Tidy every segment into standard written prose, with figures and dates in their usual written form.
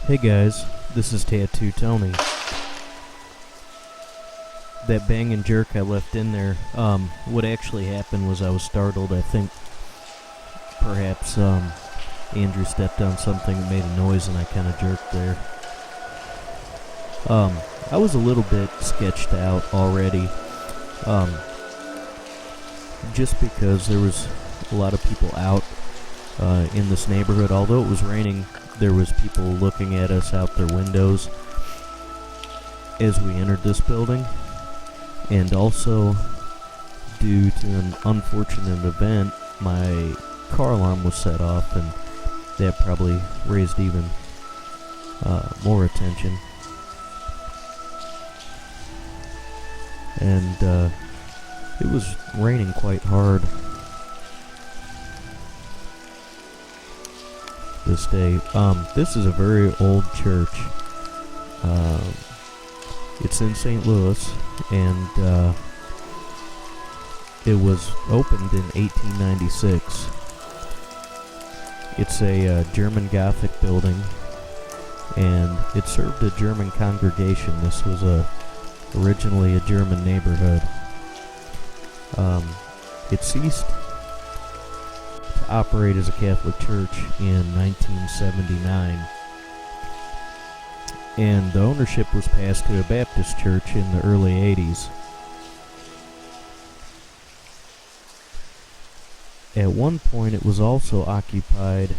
Hey guys, this is Tattoo Tony. That bang and jerk I left in there, what actually happened was I was startled. I think perhaps Andrew stepped on something and made a noise and I kind of jerked there. I was a little bit sketched out already, just because there was a lot of people out in this neighborhood. Although it was raining, there was people looking at us out their windows as we entered this building. And also, due to an unfortunate event, my car alarm was set off, and that probably raised even more attention. And it was raining quite hard this day. This is a very old church. It's in St. Louis, and it was opened in 1896. It's a German Gothic building, and it served a German congregation. This was originally a German neighborhood. It ceased to operate as a Catholic church in 1979. And the ownership was passed to a Baptist church in the early 80s. At one point, it was also occupied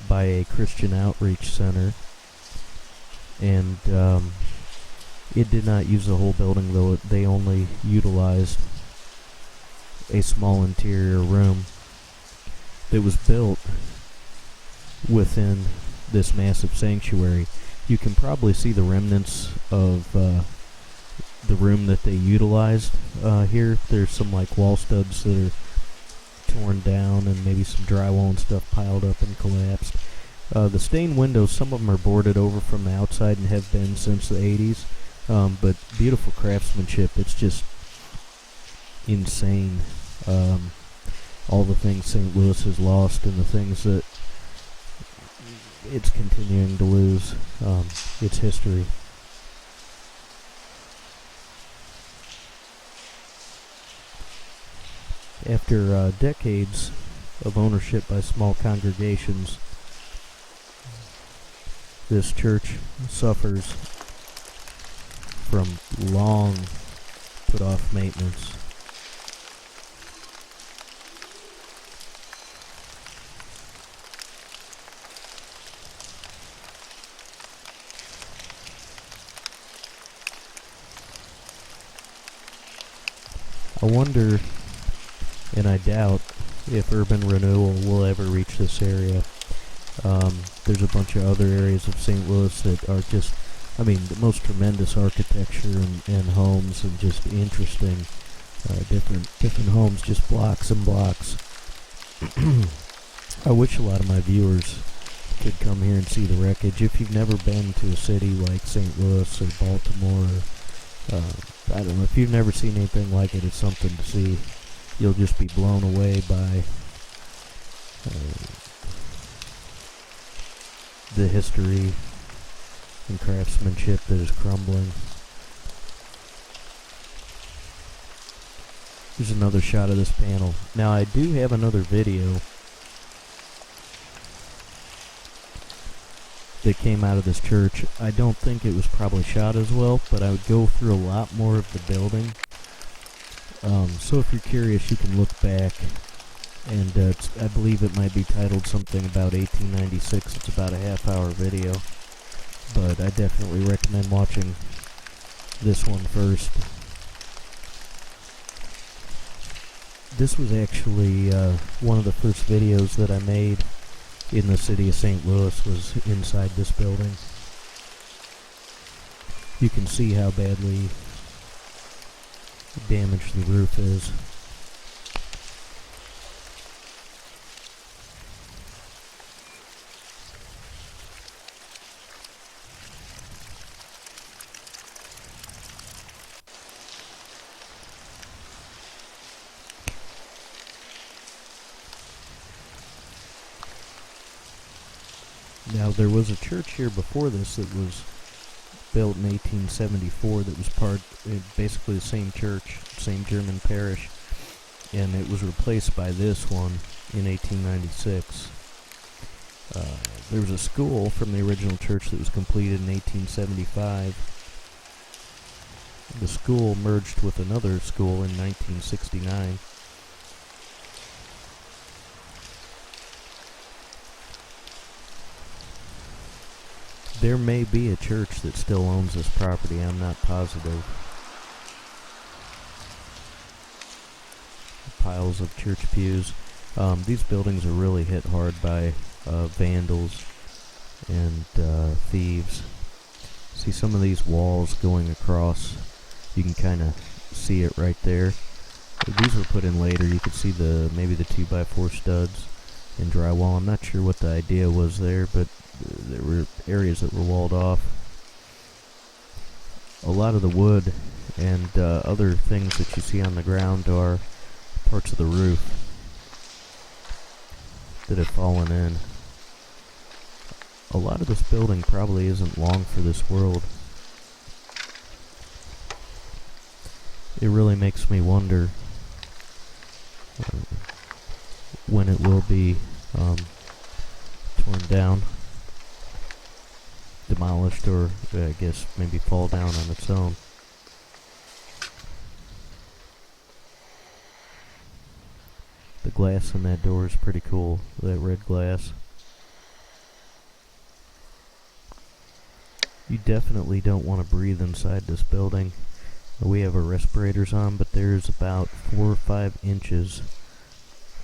by a Christian outreach center, and it did not use the whole building, though they only utilized a small interior room that was built within this massive sanctuary. You can probably see the remnants of the room that they utilized here. There's some like wall studs that are torn down, and maybe some drywall and stuff piled up and collapsed. The stained windows, some of them are boarded over from the outside and have been since the 80s. But beautiful craftsmanship. It's just insane. All the things St. Louis has lost and the things that it's continuing to lose. Its history. After decades of ownership by small congregations, this church suffers from long put-off maintenance. I wonder, and I doubt, if urban renewal will ever reach this area. There's a bunch of other areas of St. Louis that are just, the most tremendous architecture and homes, and just interesting, different homes, just blocks and blocks. I wish a lot of my viewers could come here and see the wreckage. If you've never been to a city like St. Louis or Baltimore, I don't know, if you've never seen anything like it, it's something to see. You'll just be blown away by the history and craftsmanship that is crumbling. Here's another shot of this panel. Now, I do have another video that came out of this church. I don't think it was probably shot as well, but I would go through a lot more of the building. So if you're curious, you can look back, and I believe it might be titled something about 1896. It's about a half-hour video, but I definitely recommend watching this one first. This was actually one of the first videos that I made in the city of St. Louis, was inside this building. You can see how badly damaged the roof is. Now, there was a church here before this that was built in 1874 that was basically the same church, same German parish, and it was replaced by this one in 1896. There was a school from the original church that was completed in 1875. The school merged with another school in 1969. There may be a church that still owns this property, I'm not positive. Piles of church pews. These buildings are really hit hard by vandals and thieves. See some of these walls going across, you can kind of see it right there. These were put in later. You could see maybe the 2x4 studs in drywall. I'm not sure what the idea was there, but there were areas that were walled off. A lot of the wood and other things that you see on the ground are parts of the roof that have fallen in. A lot of this building probably isn't long for this world. It really makes me wonder when it will be torn down, demolished, or I guess maybe fall down on its own. The glass in that door is pretty cool, that red glass. You definitely don't want to breathe inside this building. We have our respirators on, but there's about 4 or 5 inches,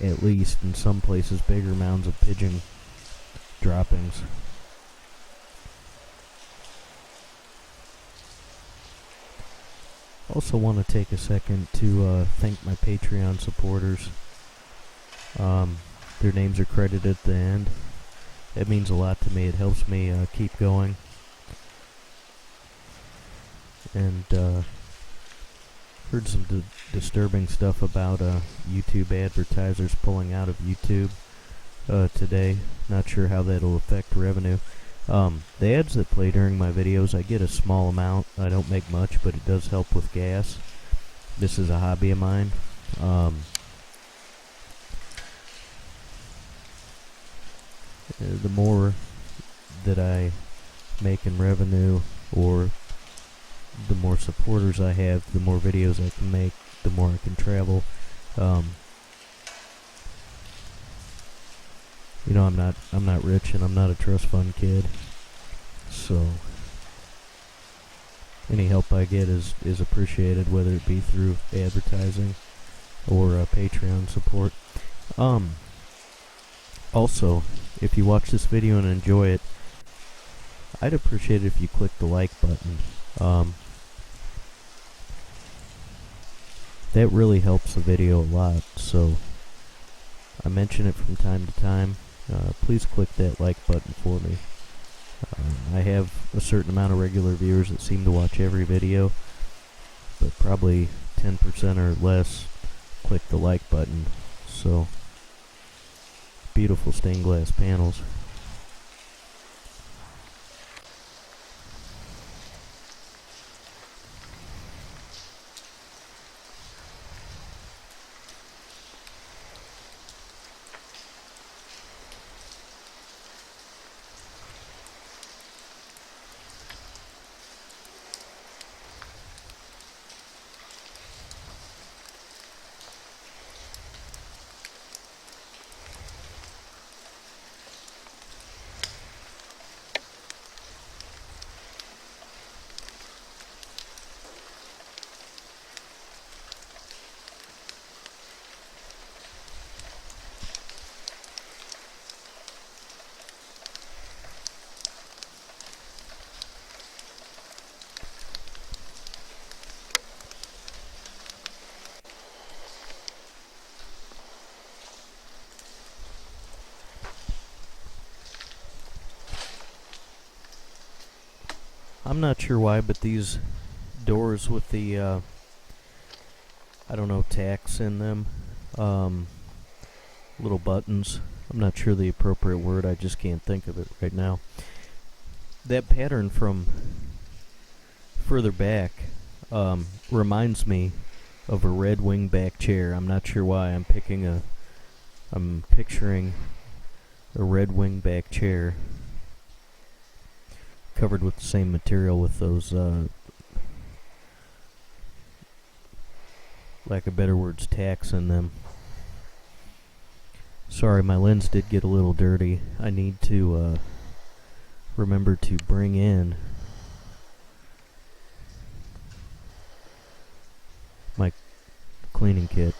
at least in some places, bigger mounds of pigeon droppings. Also want to take a second to thank my Patreon supporters. Their names are credited at the end. It means a lot to me. It helps me keep going. And heard some disturbing stuff about YouTube advertisers pulling out of YouTube today. Not sure how that'll affect revenue. The ads that play during my videos, I get a small amount. I don't make much, but it does help with gas. This is a hobby of mine. The more that I make in revenue, or the more supporters I have, the more videos I can make, the more I can travel. You know, I'm not rich, and I'm not a trust fund kid, so any help I get is appreciated, whether it be through advertising or Patreon support. Also, if you watch this video and enjoy it, I'd appreciate it if you click the like button. That really helps the video a lot, so I mention it from time to time. Please click that like button for me. I have a certain amount of regular viewers that seem to watch every video, but probably 10% or less click the like button. So, beautiful stained glass panels. I'm not sure why, but these doors with the, I don't know, tacks in them, little buttons, I'm not sure the appropriate word, I just can't think of it right now. That pattern from further back reminds me of a red wingback chair. I'm not sure why. I'm picturing a red wingback chair covered with the same material with those, lack of better words, tacks in them. Sorry, my lens did get a little dirty. I need to remember to bring in my cleaning kit.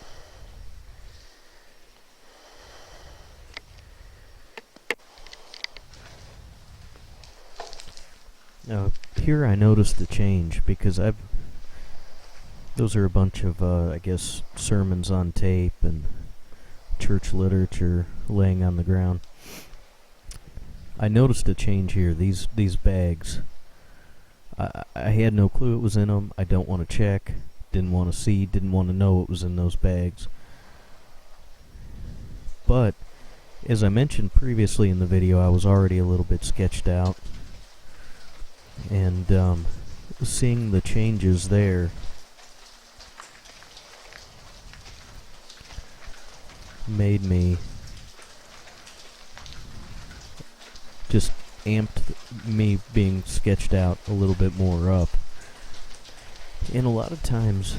Now, here I noticed a change because those are a bunch of, I guess, sermons on tape and church literature laying on the ground. I noticed a change here. These bags, I had no clue it was in them. I don't want to check, didn't want to see, didn't want to know what was in those bags. But, as I mentioned previously in the video, I was already a little bit sketched out. And seeing the changes there made me just amped me being sketched out a little bit more up. And a lot of times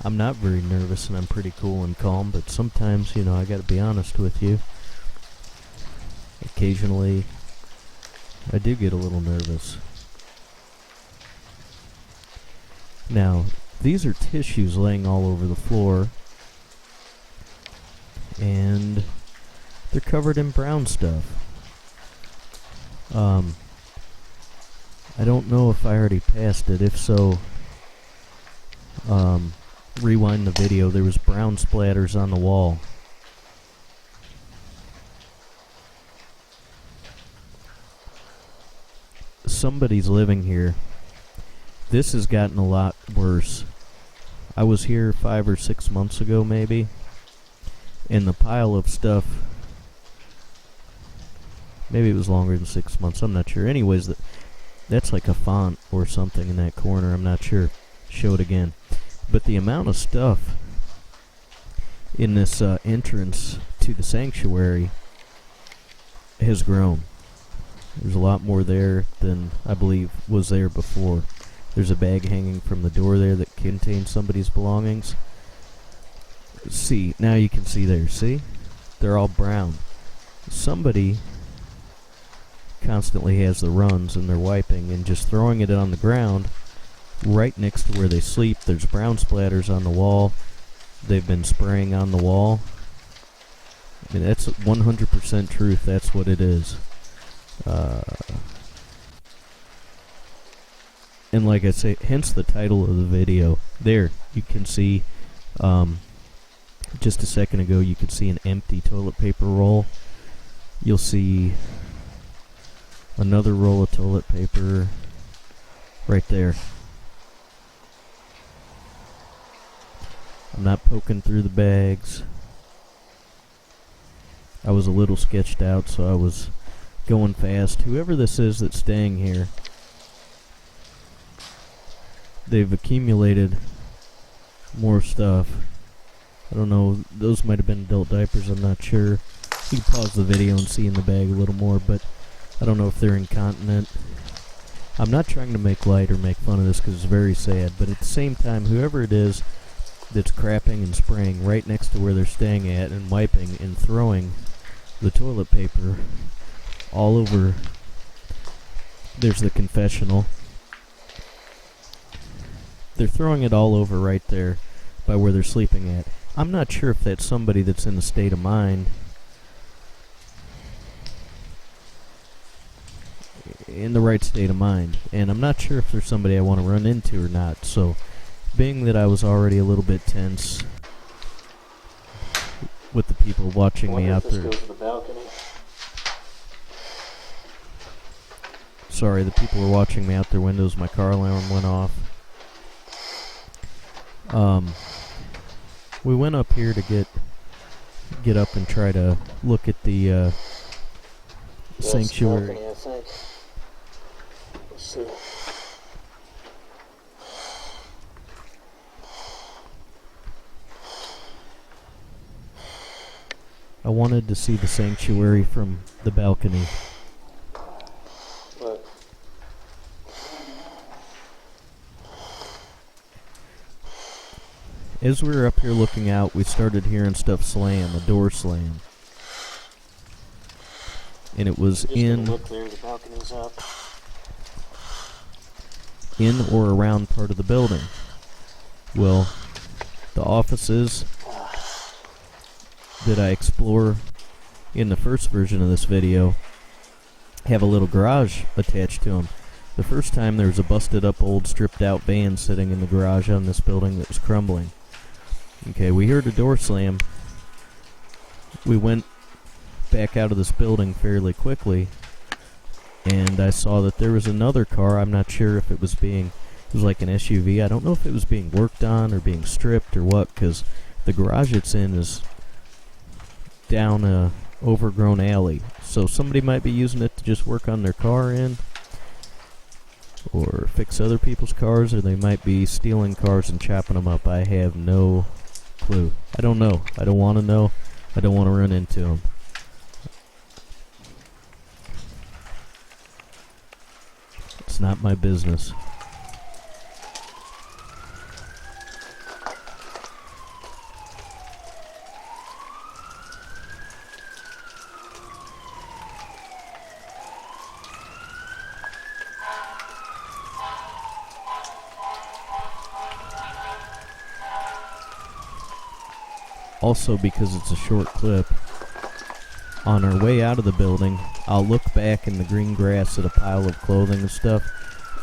I'm not very nervous and I'm pretty cool and calm, but sometimes, I gotta be honest with you, occasionally I do get a little nervous. Now, these are tissues laying all over the floor, and they're covered in brown stuff. I don't know if I already passed it. If so, rewind the video. There was brown splatters on the wall. Somebody's living here. This has gotten a lot worse. I was here 5 or 6 months ago, maybe, and the pile of stuff, maybe it was longer than 6 months, I'm not sure. Anyways, that's like a font or something in that corner, I'm not sure. Show it again. But the amount of stuff in this entrance to the sanctuary has grown. There's a lot more there than I believe was there before. There's a bag hanging from the door there that contains somebody's belongings. See, now you can see there, see? They're all brown. Somebody constantly has the runs and they're wiping and just throwing it on the ground right next to where they sleep. There's brown splatters on the wall. They've been spraying on the wall. I mean, that's 100% truth. That's what it is. And like I say, hence the title of the video. There, you can see, just a second ago, you could see an empty toilet paper roll. You'll see another roll of toilet paper right there. I'm not poking through the bags. I was a little sketched out, so I was going fast. Whoever this is that's staying here, they've accumulated more stuff. I don't know, those might have been adult diapers, I'm not sure. You can pause the video and see in the bag a little more, but I don't know if they're incontinent. I'm not trying to make light or make fun of this because it's very sad, but at the same time, whoever it is that's crapping and spraying right next to where they're staying at and wiping and throwing the toilet paper all over, there's the confessional. They're throwing it all over right there by where they're sleeping at. I'm not sure if that's somebody that's in a state of mind, in the right state of mind, and I'm not sure if there's somebody I want to run into or not. So, being that I was already a little bit tense with the people watching me out there. Sorry, the people were watching me out their windows. My car alarm went off. We went up here to get up and try to look at the sanctuary. Balcony, I think. Let's see. I wanted to see the sanctuary from the balcony. But As we were up here looking out, we started hearing stuff slam, a door slam. And it was look there, the balcony's up. in or around part of the building. Well, the offices that I explore in the first version of this video have a little garage attached to them. The first time there was a busted up old stripped out van sitting in the garage on this building that was crumbling. Okay, we heard a door slam. We went back out of this building fairly quickly, and I saw that there was another car. I'm not sure if it was like an SUV. I don't know if it was being worked on or being stripped or what, because the garage it's in is down a overgrown alley. So somebody might be using it to just work on their car in, or fix other people's cars, or they might be stealing cars and chopping them up. I have no clue. I don't know. I don't want to know. I don't want to run into them. It's not my business. Also, because it's a short clip, on our way out of the building, I'll look back in the green grass at a pile of clothing and stuff,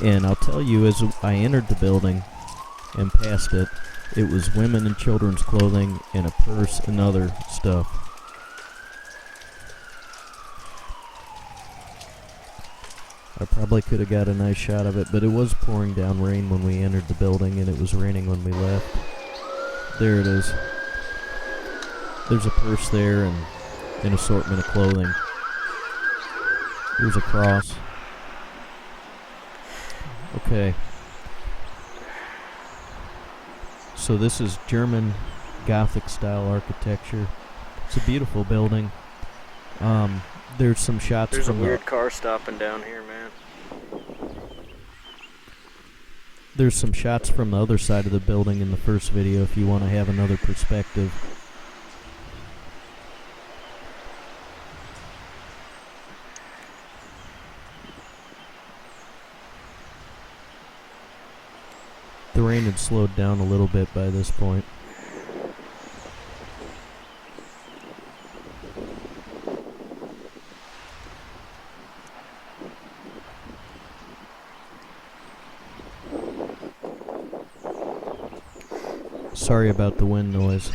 and I'll tell you, as I entered the building and passed it, it was women and children's clothing and a purse and other stuff. I probably could have got a nice shot of it, but it was pouring down rain when we entered the building, and it was raining when we left. There it is. There's a purse there and an assortment of clothing. Here's a cross. Okay. So this is German Gothic style architecture. It's a beautiful building. There's some shots There's from a weird car stopping down here, man. There's some shots from the other side of the building in the first video if you want to have another perspective. The rain had slowed down a little bit by this point. Sorry about the wind noise.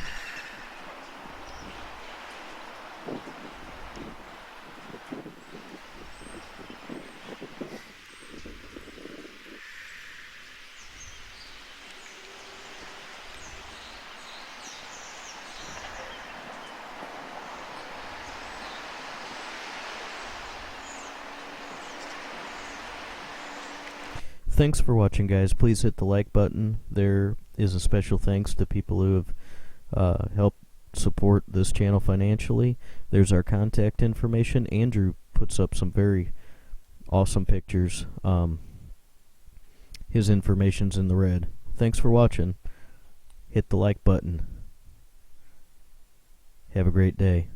Thanks for watching, guys. Please hit the like button. There is a special thanks to people who have helped support this channel financially. There's our contact information. Andrew puts up some very awesome pictures. His information's in the red. Thanks for watching. Hit the like button. Have a great day.